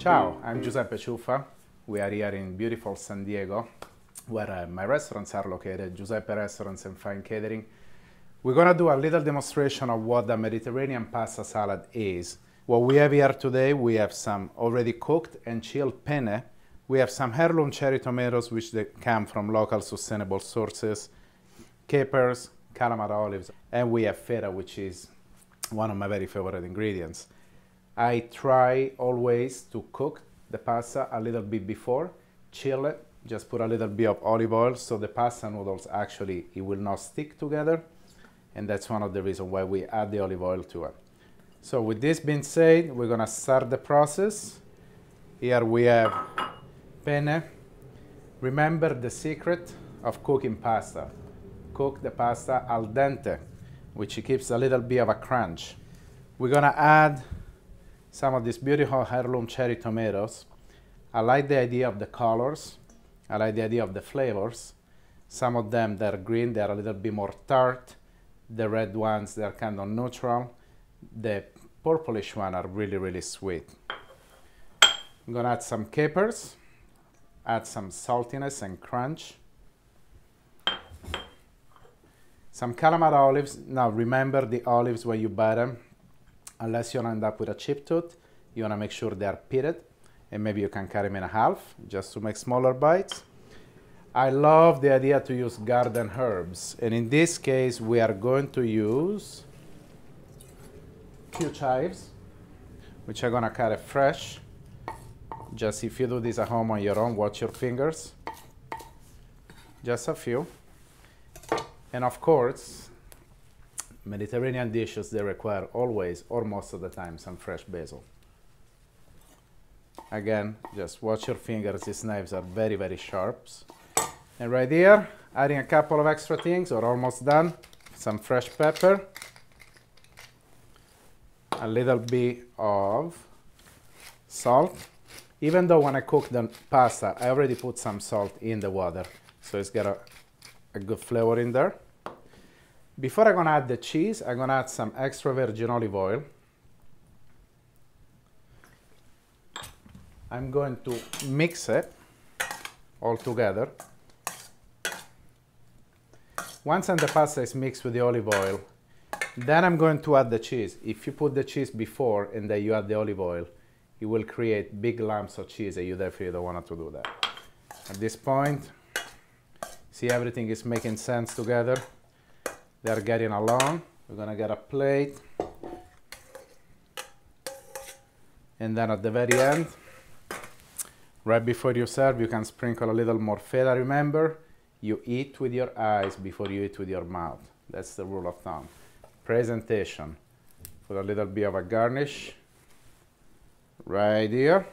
Ciao, I'm Giuseppe Ciuffa. We are here in beautiful San Diego, where my restaurants are located, Giuseppe Restaurants and Fine Catering. We're gonna do a little demonstration of what the Mediterranean pasta salad is. What we have here today, we have some already cooked and chilled penne. We have some heirloom cherry tomatoes, which they come from local sustainable sources, capers, calamari olives, and we have feta, which is one of my very favorite ingredients. I try always to cook the pasta a little bit before, chill it, just put a little bit of olive oil so the pasta noodles actually, it will not stick together. And that's one of the reasons why we add the olive oil to it. So with this being said, we're gonna start the process. Here we have penne. Remember the secret of cooking pasta. Cook the pasta al dente, which keeps a little bit of a crunch. We're gonna add some of these beautiful heirloom cherry tomatoes. I like the idea of the colors. I like the idea of the flavors. Some of them, they're green, they're a little bit more tart. The red ones, they're kind of neutral. The purplish ones are really, really sweet. I'm gonna add some capers, add some saltiness and crunch. Some calamari olives. Now remember the olives when you buy them, unless you end up with a chip tooth, you wanna make sure they are pitted, and maybe you can cut them in half just to make smaller bites. I love the idea to use garden herbs, and in this case we are going to use few chives, which I'm gonna cut it fresh. Just if you do this at home on your own, watch your fingers. Just a few. And of course, Mediterranean dishes, they require always, or most of the time, some fresh basil. Again, just watch your fingers. These knives are very, very sharp. And right here, adding a couple of extra things, or almost done. Some fresh pepper. A little bit of salt. Even though when I cook the pasta, I already put some salt in the water. So it's got a good flavor in there. Before I'm gonna add the cheese, I'm gonna add some extra virgin olive oil. I'm going to mix it all together. Once the pasta is mixed with the olive oil, then I'm going to add the cheese. If you put the cheese before and then you add the olive oil, it will create big lumps of cheese, and you definitely don't want to do that. At this point, see, everything is making sense together. They're getting along. We're gonna get a plate. And then at the very end, right before you serve, you can sprinkle a little more feta. Remember, you eat with your eyes before you eat with your mouth. That's the rule of thumb. Presentation. Put a little bit of a garnish right here.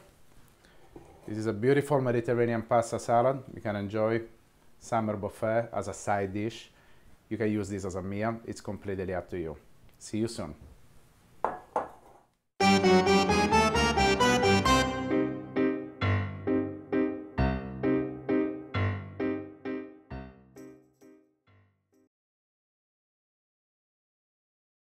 This is a beautiful Mediterranean pasta salad. You can enjoy summer buffet as a side dish. You can use this as a meal. It's completely up to you. See you soon.